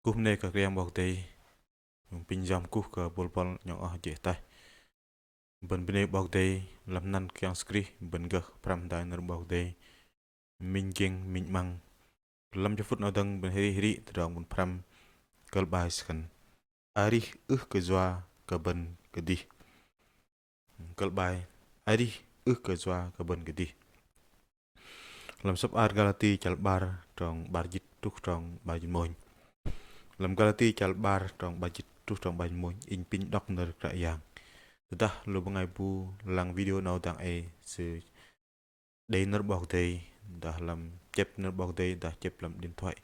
Cúp này các riêng bảo tây pin jam cúp ke bol yang je tai ben bine bảo tây làm nan kyang skri ben gah pram dai ner bảo tây min jeng min mang lam cho phút nào dang ben heri heri terang ben pram kal bai skan ari ke zwa ke ben ke di kal bai ari ke zwa ke ben ke di lam sab ar galati chal bar trong bar jit tuk trong bar moin lam galati chal bar trong bar jit tuk trong bar moin in pin dok ner kra yang dah lu bangai bu lang video nào tang e sự đây nó bảo thầy dah làm chép nó bảo thầy dah chép làm điện thoại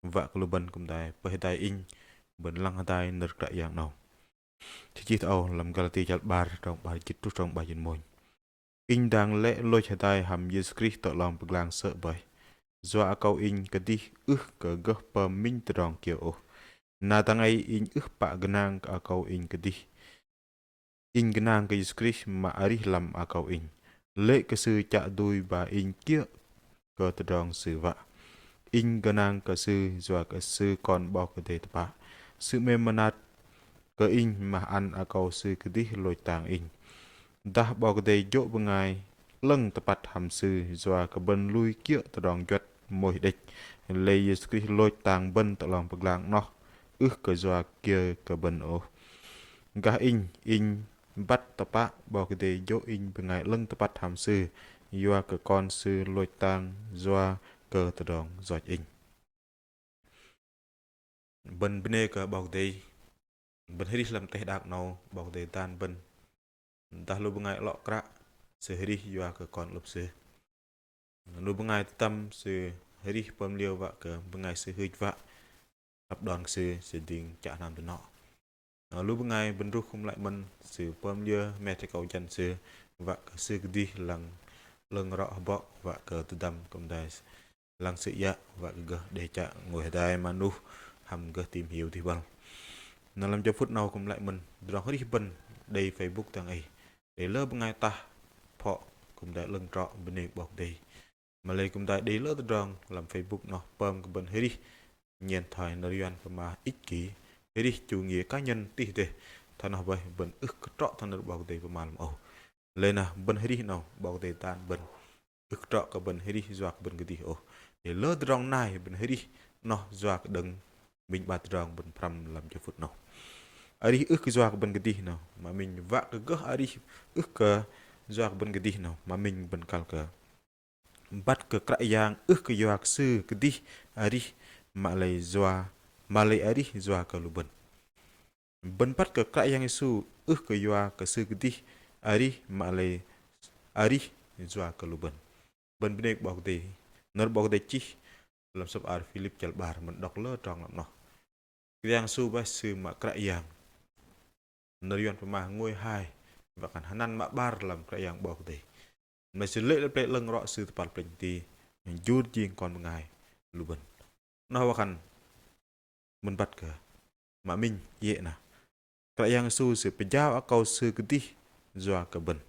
và lu ban cũng đài bởi đài in bên lăng đài nợ đại dạng nào thì chỉ tao làm galati chặt bar trong bài chít trúc trong bài diễn môi in đang lẽ lôi chạy đài hàm Jesus Christ tự lòng bực lang sợ bởi do câu in cái đi cái gấp bờ minh tự rong kiểu na tăng ai in bạ ganang cái câu in cái đi in ganang cái Jesus Christ mà ari làm câu in lệ cái sư chạ đuôi và in kia cơ tự rong sự vạ in ganang cái sư do cái sư còn bao cái đề tập sự mềm manat cái in mà ăn câu sư cái đi lôi tàng in dah bao cái đề dỗ bengai lưng tập hàm sư do cái bên lui kia tự rong chuột môi địch lấy Jesus Christ lôi tàng bên tự lòng bực lang nó cái do kia cái bên ô gà in bắt tập bao cái đề dỗ in bengai lưng tập hàm sư do cái con sư lôi tàng do cơ tự rong giọt in bên bên cái bao đề bên hết làm teh đạc nào bảo đề tan bên dah lu bengai lọ kra sehari jua ke kon lup se lu bengai tam se hari pom liu wa ke bengai se hej wa ap don se ding cha nam tu nọ lu bengai ben ru khum lại men se pom liu me te kau jan se wa ke se di lang leng ro bo wa ke tu dam kom dai lang se ya wa ke để cha ngồi dai manu ham ke tìm hiểu thì bằng nó làm cho phút nào cũng lại mình đó đi bên đây Facebook thằng ấy để lỡ ngay ta họ cũng đã lần trọ bên này bọc đây mà lấy cũng đã để lỡ tròn làm Facebook nó bơm cái bên hết đi nhìn thời nó duyên mà ích kỷ hết đi chủ nghĩa cá nhân tí thế thằng nào vậy bên trọ thằng nó bọc đây mà làm ẩu lên nào bên hết đi nào bọc đây tan bên trọ cái bên hết đi doạc bên cái gì ồ để lỡ tròn này bên hết đi nó doạc đừng mình bạt tròn bên pram làm cho phút nào ari cái doa bên cái gì nào mà mình vạ cái gỡ ari cái doa bên cái gì nào mà mình bên cal cái bắt cái cãi yang cái doa sư cái gì ari mà lại doa mà lại ari doa cái lubun bên bắt cái cãi yang su cái doa cái sư cái gì ari mà lại ari doa cái lubun bên bên bảo đề nó bảo đề chi làm sắp ar Philip chal bar mình đọc lơ tròn lắm nó yang su ba sư mà cãi yang narian pemah ngôi hai và kan hanan mak bar làm cái yang bọc teh mà sự lệ lệ lưng rõ sự tập bệnh tì jur jing còn ngày luben nó kan mình bắt cả mà mình dễ nè cái yang su sự pejao akau sự cái tì doa cái bên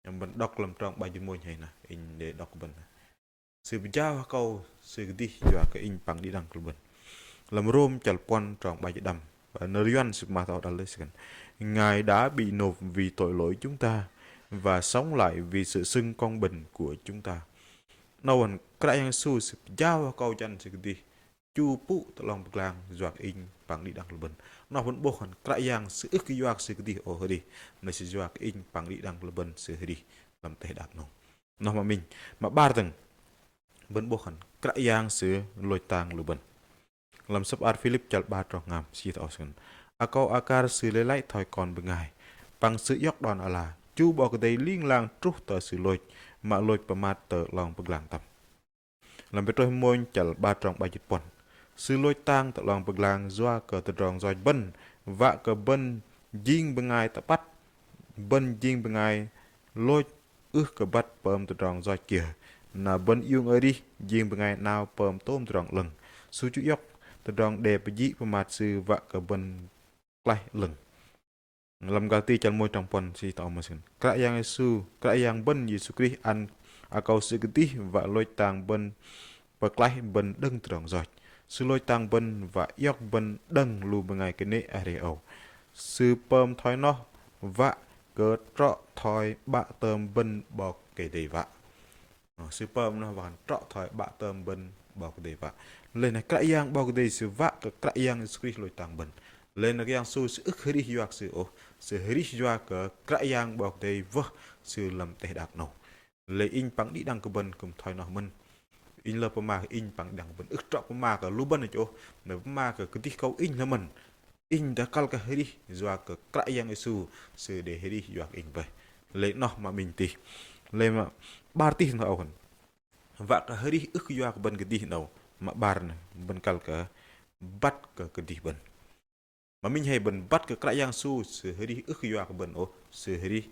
yang bên đọc làm trong bài chuyên môn này nè in để đọc bên sự pejao akau sự cái tì doa cái in bằng đi đăng luben làm rom chal pon trong bài đầm và narian sự mà tao đã lấy sẵn Ngài đã bị nộp vì tội lỗi chúng ta và sống lại vì sự xưng công bình của chúng ta. Nawan cái yang su sự giao câu chân sự đi chu pu tự lòng bực lang doạc in bằng đi đăng bình nó vẫn bốc hẳn cái yang sự ức cái doạc sự đi ở hơi đi mà sự doạc in bằng đi đăng bình sự hơi đi làm tệ đạt nó mà mình mà ba tầng vẫn bốc hẳn cái yang sự lôi tàng bình làm sắp ar Philip chal ba trò ngam si tao sân akau akar sự lấy lại thoi còn bên ngài bằng sự dốc đòn ở là chu bỏ cái đây liên lang trúc tờ sự lôi mà lôi bờ mặt tờ lòng bực lang tập làm việc trôi môi chal ba trong ba dịch pon sự lôi tang tờ lòng bực lang doa cờ tờ rong roi bân vạ cờ bân jing bên ngài tập bắt bân jing bên ngài lôi cờ bắt bơm tờ rong roi kia là bân yêu ơi đi jing bên ngài nào bơm tôm tờ rong lừng su chú dốc tờ rong đẹp dị bờ mặt sự vạ cờ bân lại lừng làm galti chân môi trong pon si tao mà xin cái yang su cái yang bên Yesus Christ ăn akau sự tí và lôi tàng bên bậc lại bên đấng tròn giỏi sư lôi tang bên và yóc bên đăng lu bengai cái nệ areo sư pơm thói nó và cớ trọ thói bạ tơm bên bọc cái đề vạ sư pơm nó và trọ thói bạ tơm bên bọc cái đề vạ lên này cái yang bọc cái đề sư vạ cái yang sư lôi tang bên lên cái yang su sư ức hri yuak sư ô sư hri yuak cái yang bọc đề vơ sư làm teh đạc nâu lấy in bằng đi đăng cái bên cùng thói nó mình in là pema in bằng đằng bên ức trọ pema cái lu bên này chỗ nếu pema cái tí câu in là mình in đã kal cái heri doa cái yang isu sư để heri yuak in vậy lấy nó mà mình tì lấy mà bar tì nó ông và cái heri ức yuak bên cái tì nào mà bar này bên kal cái bắt cái tì bên mà mình hay bên bắt cái yang su sư heri ức yuak bên ô sư heri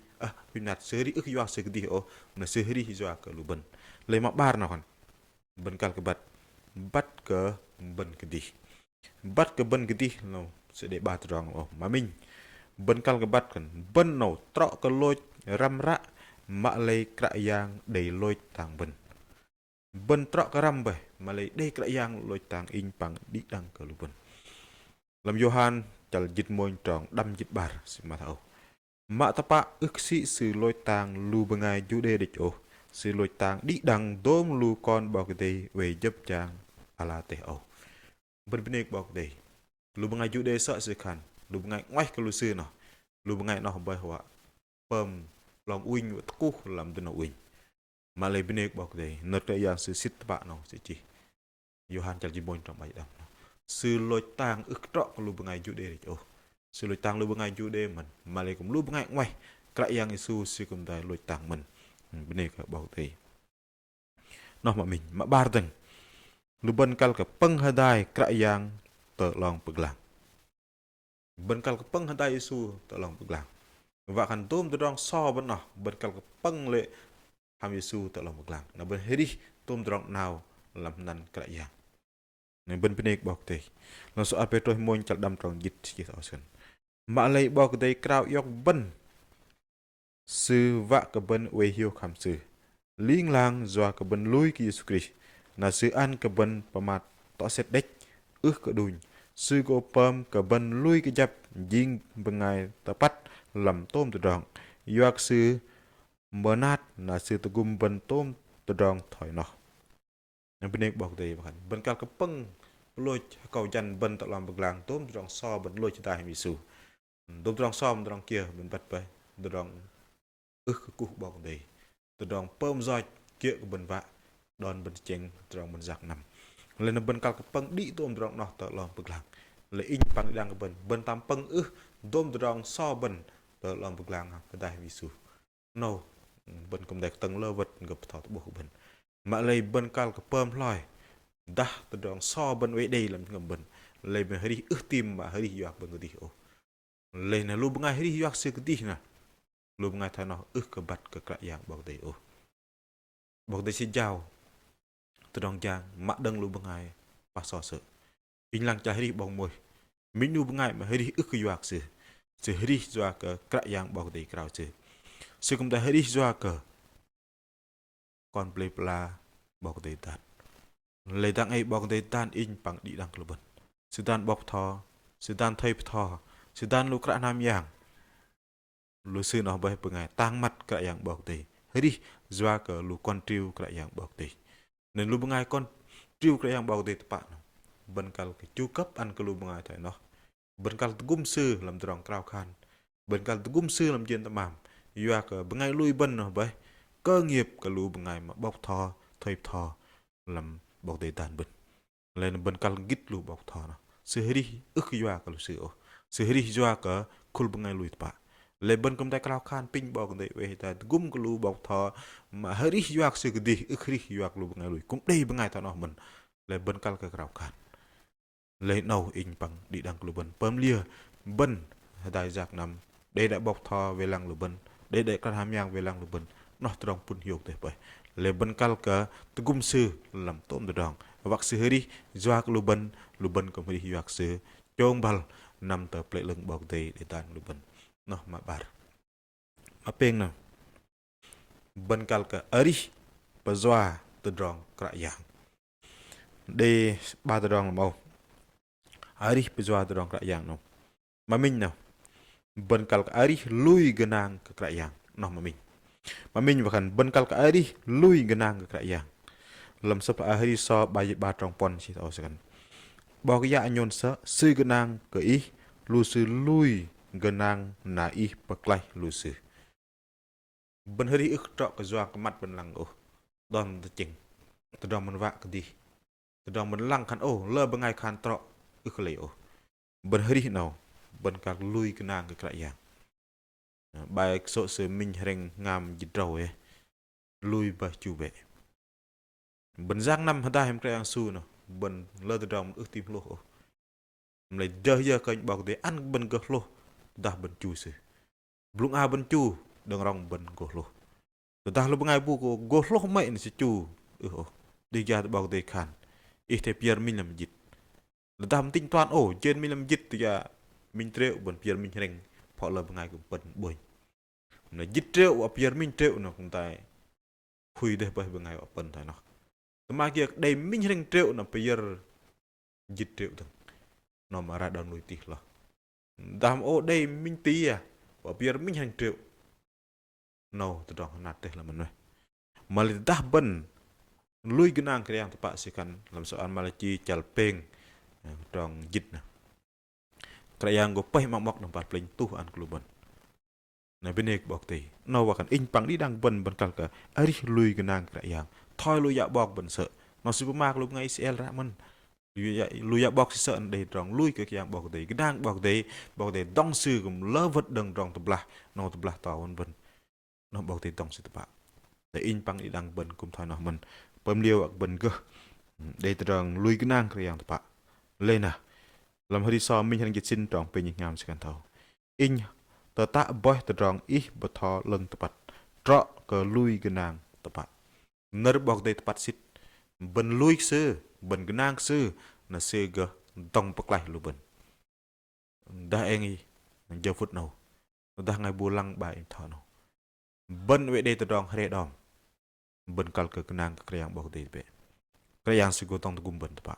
pinat sư heri ức yuak sư cái tì ô nó sư heri yuak cái lu bên lấy mà bar nào còn bên kal cái bắt cái bên cái tì bắt cái bên cái tì nào sẽ để ba tròn mà mình bên kal cái bắt cần bên nào trọ cái lôi ram rạ mà lấy cái yang để lôi tàng bên trọ cái ram bể mà lấy đây cái yang lôi tàng in bằng đi đăng cái lục bên làm Johan chal dịch môi tròn đâm dịch bar xin mà thâu mà tapa ức sĩ sự lôi tàng lu bên ngay chủ đề địch ô sự lôi tàng đi đăng đốm lu con bảo cái đây về giúp chàng ala te ô bên bên bảo cái đây lu bengai jude sa sekan lu bengai ngoai ke lu se no lu bengai no ba wa pem long uing ku lam de no uing malai benek bok dei not ya se sit ba no se chi Johan chal jibon trong bai dam sư lôi tang ức trọ lu bengai jude ô sư lôi tang lu bengai jude mình malai kum lu bengai ngoai kra yang isu si kum dai lôi tang mình benek bok dei no ma mình ma bar teng lu ban kal ka peng hadai kra yang tờ lòng bực làng bên kal cái peng hadai isu tờ lòng bực làng và khăn tôm tờ rong so bên nọ bên kal cái peng lệ ham isu tờ lòng bực làng là bên heri tôm tờ rong nào làm năn cái yang nên bên bên bọc tê nó so ape trôi môi chặt đâm trong dịch chỉ thảo sơn mà lấy bọc tê krao yok bên sư vạ cái bên uy hiu kham sư liên lang doa cái bên lui ki Jesus Christ là sư ăn cái bên pamat tỏ xét đếch ước cái đùn sư cô pơm cái bên lui cái dập dinh bên ngày ta bắt làm tôm từ đòn yoak sư mở nát là sư tự gum bên tôm từ đòn thỏi nọ bên đây bọc đây bạn bên cao cái pưng lôi cầu dàn bên tự làm bực làng tôm từ đòn so bên lôi cho ta hình su tôm từ đòn so từ đòn kia bên bắt bay từ đòn ước cái cục bọc đây từ đòn pơm roi kia của bên vạ đòn bên chèn từ đòn bên giặc nằm lên bên cao cái pưng đi tôm từ đòn nọ tự làm bực làng lấy in bằng đang cái bên tam pưng tôm từ đòn so bên tự làm bực làng cái đại hình su no bên công đại tầng lơ vật gặp thọ bộ bên mà lấy bên cao cái pơm lòi đã từ đòn so bên ấy đây làm ngầm bên lấy bên hơi đi tim mà hơi đi giặc bên cái đi ô lấy này lu ngay hơi đi giặc sự cái đi nè lu ngay thay nó cái bát cái cái dạng bảo đây ô bảo đây xin chào từ đòn giang mạ đăng lu ngay ba so sợ in lăng trái đi bong môi mình lu ngay mà hơi đi cái giặc sự hơi đi giặc cái dạng bảo đây cái sự sự công đại hơi đi giặc còn play pla bọc đầy tàn lấy đăng ấy bọc đầy tàn in bằng đi đăng club sự đàn bọc thò sự đàn thay thò sự đàn lu cả nam yang lu sư nó bay pengai tang mặt cả yang bọc đầy hơi đi doa cờ lu con triu cả yang bọc đầy nên lu pengai con triu cả yang bọc đầy bạn bên kal cái chu cấp ăn cái lu pengai thay nó bên kal gum sư làm tròn cao khan bên kal gum sư làm chuyện tamam doa cờ pengai lui bên nó bay cơ nghiệp cả lũ bằng ngày mà bọc thò thay thò làm bọc đầy tàn bên lên bên cal gít lũ bọc thò nó sự đi ức doa cả lũ sự đi doa cả kul bằng ngày lùi bạ lên bên công ty cao khan pin bọc đầy về ta gum cả lũ bọc thò mà hơi đi doa sự đi ức đi doa lũ bằng ngày lùi cũng đây bằng ngày thọ nó mình lên bên cal cái cao khan lên nâu in bằng đi đăng lũ bên pơm lia bên đại giặc nằm đây đã bọc thò về lăng lũ bên đây để các ham yang về lăng lũ bên nó tròn pun hiu teh bay le ben kal ka tugum sư làm tôm đòn vak sư heri joak luban kom heri joak sư chong bal nam tờ plek lưng bọc teh để tan luban nó mà bar apeng na ben kal ka ari pazwa te drong kra yang Đây ba tờ rong mau. Arih pejua tờ rong kerajaan no. Mamin no. Benkal ke arih lui genang ke kerajaan. No mamin. Mamin bahkan benkal ke arih lui genang ke kerajaan. Lem sep ahri so bayi ba trong pon si tau sekan. Bao cái ya nyon sa sư genang ke ih lu sư lui genang na ih paklai lu sư. Ben hari ik trok ke zua ke mat ben lang oh. Don te ching. Te dong men wak ke di. Te dong men lang kan oh le bengai kan trok ik le oh. Ben hari nào ben kak lui genang ke kerajaan. Baik so se min reng ngam jidrau lui ba chu be. Ben giang năm hada hem kerajaan su no. Ben le te dong ước tim lo oh. Mlai dah ya kan bak de an ben ke lo dah ben chu se. Belum a ben chu deng rong ben go lo. Dah lo bengai bu ko go lo mai ni se chu. Oh. Đi ra bak de kan. Ih te pier min lam jit. Dah tin toan oh jen min lam jit tu ya min treu ben pier min reng. Phọ le bengai ko ben boy. Nó jit treu a pier min treu no kum tai. Hui de bah bengai o pen tai no. Tama kia dei min reng treu no pier jit treu tu. No mà ra đòn nuôi tì lo. Đam ô đây minh tí à. Và biar minh hành triệu. No, tu dong nat teh laman we. Malit dah ben. Lui genang ke yang tepat sikan dalam soal malachi calpeng. Dong jit na. Kerajaan go peh mak nampak pelin Tuhan keluban. Na benek bok teh. No wakan in pang di dang ben kal ke. Arih lui genang kerajaan. Thoi lui yak bok ben se. No supermarket lu ngai Israel ra man. Lui ya bok sợ để rong lui cái yang bok để cái đang bok để dong sư cũng lơ vật đằng rong tập lah no tập lah tao vân nó bok để dong sư tập bạc để in pang đi đang bần cùng thôi nó mình bơm liêu ở bần cơ để rong lui cái nang cái yang tập bạc lên à làm hơi đi so mình hành dịch xin rong bên những ngam sẽ thâu in tờ tạ boy tờ rong ít bật thò lần tập bạc trọ cờ lui cái nang tập bạc nở bok để tập bạc xít bần lui sư ben genang sư na sega tong paklai lu ben dah engi giờ phút nào dah ngai bulang ba in thano ben we de todong hre dom ben kal ke genang ke krayang bok de be krayang sigo tong tugum ben tepa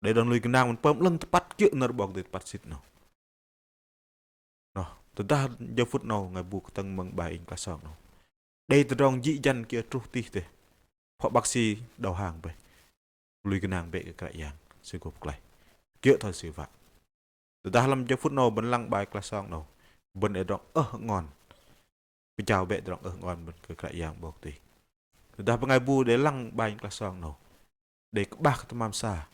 de don lui genang men pem leng tepat ke ner bok de tepat sit no no dah giờ phút nào ngai bu teng meng ba in klasong no de todong ji jan kia truh ti te phọ bác sĩ đầu hàng be lui cái nàng bệ cái kerajaan sư cục lại kia thôi sư vạ từ dalam giờ phút nào bên lăng bài klasong nào bên ở đó ngon bên chào bệ đó ngon bên cái kerajaan bọc tì từ dah pengai bu để lăng bài klasong nào để bác tamam sa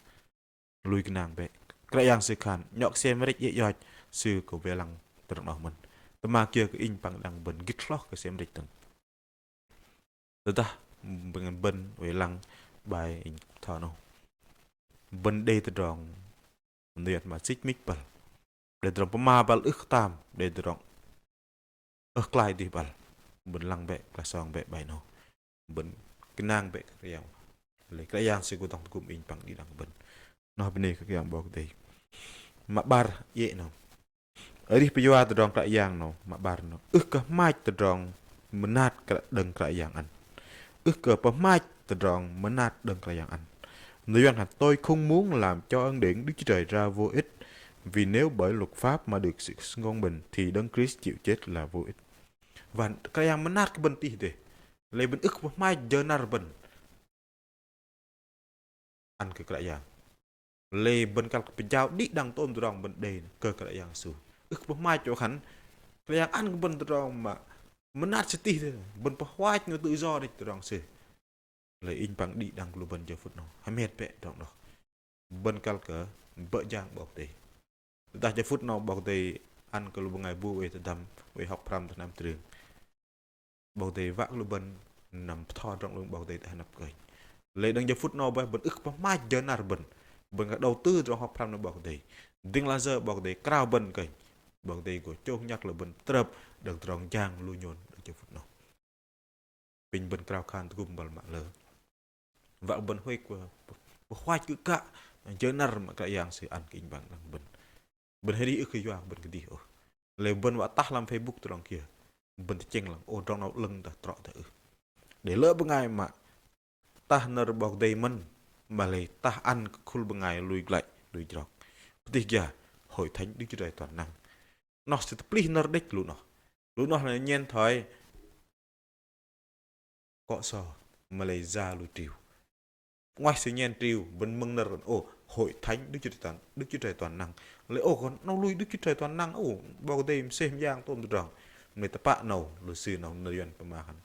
lui cái nàng bệ kerajaan sư khan nhọc xem mấy dễ dọt sư của về lăng từ đó mình tama kia cái in bằng lăng bên gít lót cái xem địch từng từ ta bên về lăng bài thọ nào bên đây từ rong nhiệt mà xích mít bal để rong pema bal ức tam để rong ức lại đi bal bên lăng bệ cả song bệ bài nào bên cái nang bệ cái yang lấy cái yang sẽ có tông cùng in bằng đi đằng bên nó bên này cái yang bọc đây mà bar dễ nào ở đi bây giờ từ rong cái yang nào mà bar nó ức cái mai từ rong menat cái đằng cái yang ăn ức cái pemai từ rong menat đằng cái yang ăn. Người dân hạt tôi không muốn làm cho ân điển Đức Chúa Trời ra vô ích, vì nếu bởi luật pháp mà được sự ngôn bình thì Đấng Christ chịu chết là vô ích. Và cái yang menat cái bên tì để lấy bên ức mai giờ nar bên ăn cái yang lấy bên cái pejau đi đằng tôm từ rong bên đây cái yang su ức mai chỗ khánh cái yang ăn bên từ rong mà menat sẽ tì bên hoài người tự do đi từ rong sư lấy in bằng đi đằng lu bên giờ phút nào hay mệt bệ trong đó bên cal cỡ vợ giang bọc tề ta giờ phút nào bọc tề ăn cái lu ngày bu về từ đầm về học pram từ năm trường bọc tề vác lu bên nằm thò trong lu bọc tề tại nằm cười lấy đằng giờ phút nào bên ức mai giờ nào bên cái đầu tư trong học pram nó bọc tề tiếng là giờ bọc tề cao bên cười bọc tề của châu nhắc là bên trập đằng trong giang lu nhon đằng giờ phút nào bình bên cao khan cùng bal mạng lớn và bên huế của khoai cứ cả chơi nar mà cái yang si ăn kinh bằng bằng bên hay đi ức khi doang bên cái đi lấy bên vợ tắt làm Facebook từ đằng kia bên chênh làm ô trong nó lưng đã trọ thử để lỡ bên ngày mà ta nar bọc đầy mình mà lấy ta ăn khul bằng ngày lùi lại lùi dọc tí kia hội thánh Đức Chúa Trời toàn năng nó sẽ pli nó đích luôn nó là nhen thôi cọ sò mà lấy ra lùi triều ngoài sự nhen triều vẫn mừng nở hội thánh Đức Chúa Trời toàn năng lấy còn nó lùi Đức Chúa Trời toàn năng bao đêm xem giang tôm được rồi người ta bạ nào lùi sư nào nơi duyên mà hắn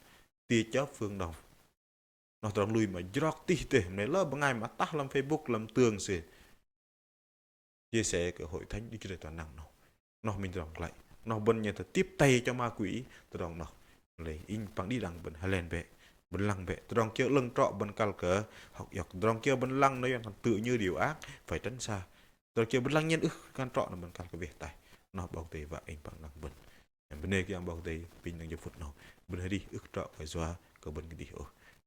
tia chớp phương đồng nó toàn lùi mà dọc tí tệ này lỡ bằng ngày mà tắt làm Facebook làm tường xì chia sẻ cái hội thánh Đức Chúa Trời toàn năng nó mình đồng lại nó bên nhà thật tiếp tay cho ma quỷ tôi đồng nó lấy in bằng đi đằng bên Helen về bên lăng về tôi đồng kia lưng trọ bên cal cờ học dọc tôi đồng kia bên lăng nó còn tự như điều ác phải tránh xa tôi kia bên lăng nhân can trọ là bên cal cái việc tài nó bảo tề và anh bằng lăng bên bên đây kia bảo tề pin đang giờ phút nào bên đi trọ phải xóa cái bên cái đi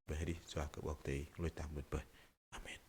bên đi xóa cái bảo tề lôi tạm bên bơi amen.